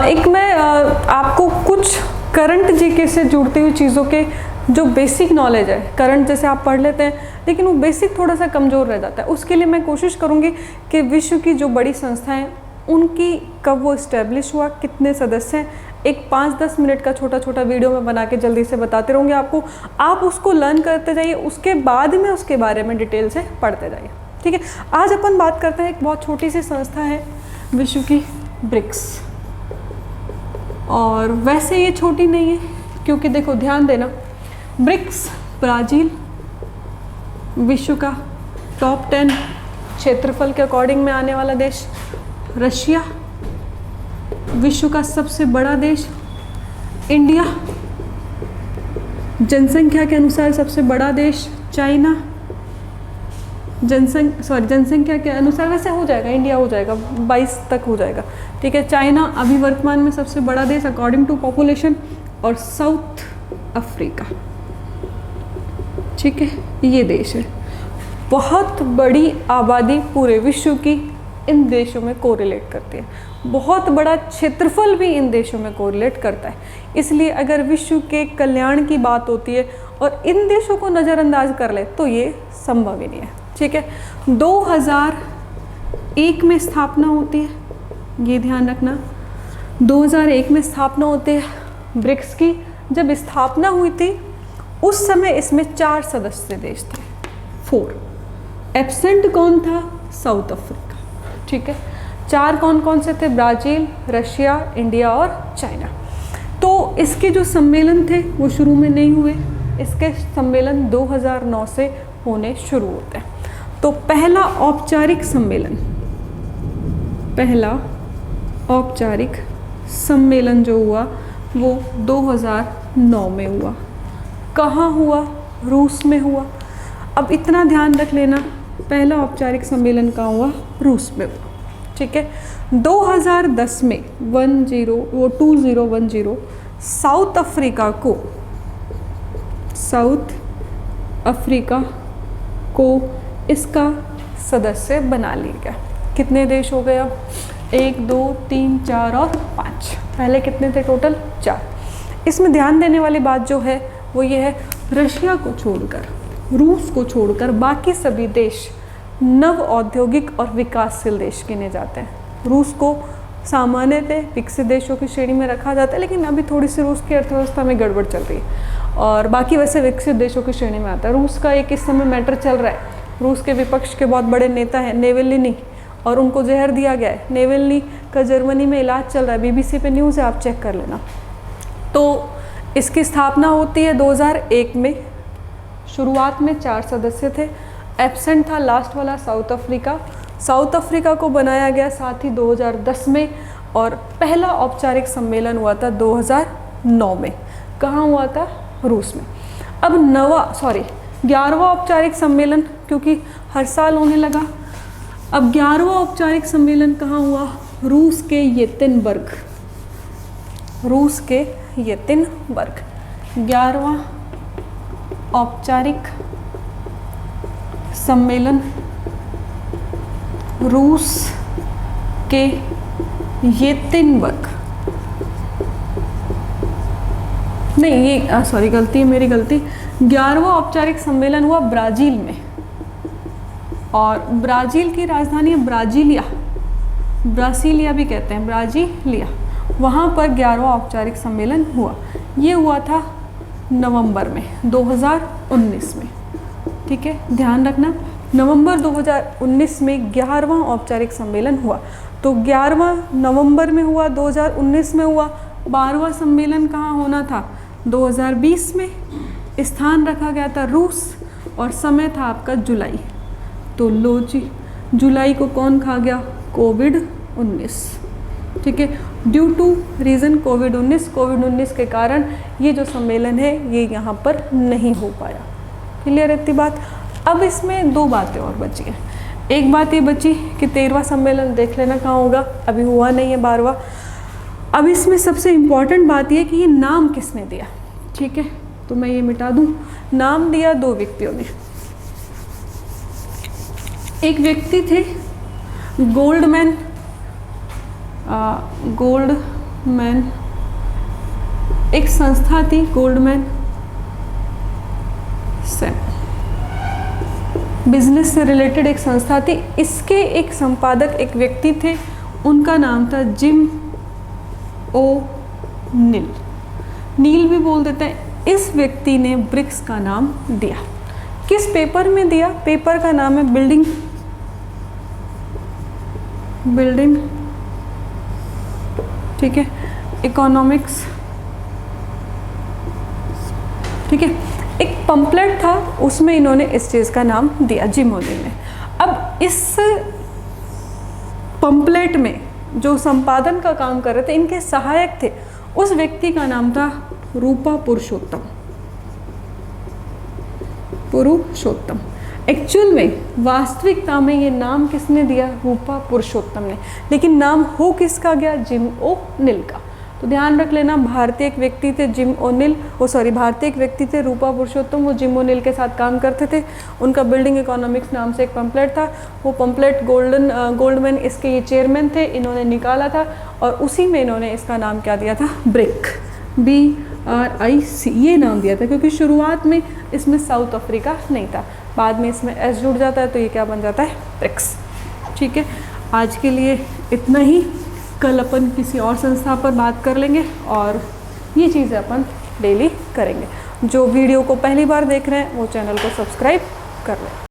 एक मैं आपको कुछ करंट जीके से जुड़ती हुई चीज़ों के जो बेसिक नॉलेज है, करंट जैसे आप पढ़ लेते हैं लेकिन वो बेसिक थोड़ा सा कमज़ोर रह जाता है, उसके लिए मैं कोशिश करूँगी कि विश्व की जो बड़ी संस्थाएं उनकी कब वो इस्टेब्लिश हुआ, कितने सदस्य हैं, एक 5-10 मिनट का छोटा छोटा वीडियो मैं बना के जल्दी से बताते रहूँगी आपको, आप उसको लर्न करते जाइए, उसके बाद में उसके बारे में डिटेल से पढ़ते जाइए। ठीक है, आज अपन बात करते हैं एक बहुत छोटी सी संस्था है विश्व की, ब्रिक्स। और वैसे ये छोटी नहीं है, क्योंकि देखो ध्यान देना, ब्रिक्स ब्राज़ील विश्व का टॉप 10 क्षेत्रफल के अकॉर्डिंग में आने वाला देश, रशिया विश्व का सबसे बड़ा देश, इंडिया जनसंख्या के अनुसार सबसे बड़ा देश, चाइना जनसंख्या के अनुसार वैसे हो जाएगा, इंडिया हो जाएगा 22 तक हो जाएगा। ठीक है, चाइना अभी वर्तमान में सबसे बड़ा देश अकॉर्डिंग टू पॉपुलेशन, और साउथ अफ्रीका। ठीक है, ये देश है, बहुत बड़ी आबादी पूरे विश्व की इन देशों में कोरिलेट करती है, बहुत बड़ा क्षेत्रफल भी इन देशों में कोरिलेट करता है। इसलिए अगर विश्व के कल्याण की बात होती है और इन देशों को नज़रअंदाज कर ले तो ये संभव ही नहीं है। ठीक है, 2001 में स्थापना होती है, ये ध्यान रखना, 2001 में स्थापना होती है ब्रिक्स की। जब स्थापना हुई थी उस समय इसमें 4 सदस्य देश थे, 4। एब्सेंट कौन था? South Africa. ठीक है, 4 कौन कौन से थे? ब्राज़ील, रशिया, इंडिया और चाइना। तो इसके जो सम्मेलन थे वो शुरू में नहीं हुए, इसके सम्मेलन 2009 से होने शुरू होते हैं। तो पहला औपचारिक सम्मेलन जो हुआ वो 2009 में हुआ। कहाँ हुआ? रूस में हुआ। अब इतना ध्यान रख लेना, पहला औपचारिक सम्मेलन कहाँ हुआ? रूस में हुआ। ठीक है, 2010 में 2010 साउथ अफ्रीका को इसका सदस्य बना लिया गया। कितने देश हो गए अब? 1, 2, 3, 4 और 5। पहले कितने थे टोटल? 4। इसमें ध्यान देने वाली बात जो है वो ये है, रशिया को छोड़कर, रूस को छोड़कर बाकी सभी देश नव औद्योगिक और विकासशील देश गिने जाते हैं। रूस को सामान्यतः विकसित देशों की श्रेणी में रखा जाता है, लेकिन अभी थोड़ी सी रूस की अर्थव्यवस्था में गड़बड़ चल रही है और बाकी वैसे विकसित देशों की श्रेणी में आता है। रूस का एक इस समय मैटर चल रहा है, रूस के विपक्ष के बहुत बड़े नेता हैं नेवल्नी, और उनको जहर दिया गया है। नेवल्नी का जर्मनी में इलाज चल रहा है, BBC पे न्यूज़ है, आप चेक कर लेना। तो इसकी स्थापना होती है 2001 में। शुरुआत में 4 सदस्य थे, एब्सेंट था लास्ट वाला साउथ अफ्रीका को बनाया गया साथ ही 2010 में, और पहला औपचारिक सम्मेलन हुआ था 2009 में। कहाँ हुआ था? रूस में। अब 11वां औपचारिक सम्मेलन, क्योंकि हर साल होने लगा, अब 11वां औपचारिक सम्मेलन कहाँ हुआ? रूस के येतेनबर्ग। 11वां औपचारिक सम्मेलन रूस के येतेनबर्ग, नहीं ये सॉरी गलती है, मेरी गलती। 11वां औपचारिक सम्मेलन हुआ ब्राज़ील में, और ब्राज़ील की राजधानी है ब्रासीलिया भी कहते हैं, ब्राजीलिया। वहाँ पर 11वां औपचारिक सम्मेलन हुआ। ये हुआ था नवंबर में 2019 में। ठीक है, ध्यान रखना, नवंबर 2019 में 11वां औपचारिक सम्मेलन हुआ। तो 11वां नवंबर में हुआ, 2019 में हुआ। 12वां सम्मेलन कहाँ होना था? 2020 में। स्थान रखा गया था रूस, और समय था आपका जुलाई। तो लो जी, जुलाई को कौन खा गया? कोविड-19। ठीक है, ड्यू टू रीज़न कोविड-19 के कारण ये जो सम्मेलन है ये यहाँ पर नहीं हो पाया। क्लियर है इतनी बात? अब इसमें 2 बातें और बची हैं। एक बात ये बची कि 13वां सम्मेलन देख लेना कहाँ होगा, अभी हुआ नहीं है 12वां। अब इसमें सबसे इम्पॉर्टेंट बात ये कि ये नाम किसने दिया। ठीक है, तो मैं ये मिटा दूँ। नाम दिया 2 व्यक्तियों ने। एक व्यक्ति थे गोल्डमैन मैन, एक संस्था थी गोल्डमैन सैक्स, बिजनेस से रिलेटेड एक संस्था थी। इसके एक संपादक एक व्यक्ति थे, उनका नाम था जिम ओ नील, नील भी बोल देते हैं। इस व्यक्ति ने ब्रिक्स का नाम दिया। किस पेपर में दिया? पेपर का नाम है बिल्डिंग ठीक है, इकोनॉमिक्स, ठीक है। एक पंपलेट था, उसमें इन्होंने इस चीज़ का नाम दिया, जिम ओ नील ने। अब इस पंपलेट में जो संपादन का काम कर रहे थे, इनके सहायक थे, उस व्यक्ति का नाम था रूपा पुरुषोत्तम। एक्चुअल में वास्तविकता में ये नाम किसने दिया? रूपा पुरुषोत्तम ने, लेकिन नाम हो किसका गया? जिम ओ नील का। तो ध्यान रख लेना, भारतीय एक व्यक्ति थे जिम ओ नील, भारतीय एक व्यक्ति थे रूपा पुरुषोत्तम, वो जिम ओ नील के साथ काम करते थे। उनका बिल्डिंग इकोनॉमिक्स नाम से एक पंपलेट था, वो पंपलेट गोल्डमैन इसके ये चेयरमैन थे, इन्होंने निकाला था और उसी में इन्होंने इसका नाम क्या दिया था? ब्रिक, BRIC ये नाम दिया था, क्योंकि शुरुआत में इसमें साउथ अफ्रीका नहीं था, बाद में इसमें S जुड़ जाता है तो ये क्या बन जाता है? ब्रिक्स। ठीक है, आज के लिए इतना ही। कल अपन किसी और संस्था पर बात कर लेंगे और ये चीज़ें अपन डेली करेंगे। जो वीडियो को पहली बार देख रहे हैं वो चैनल को सब्सक्राइब कर लें।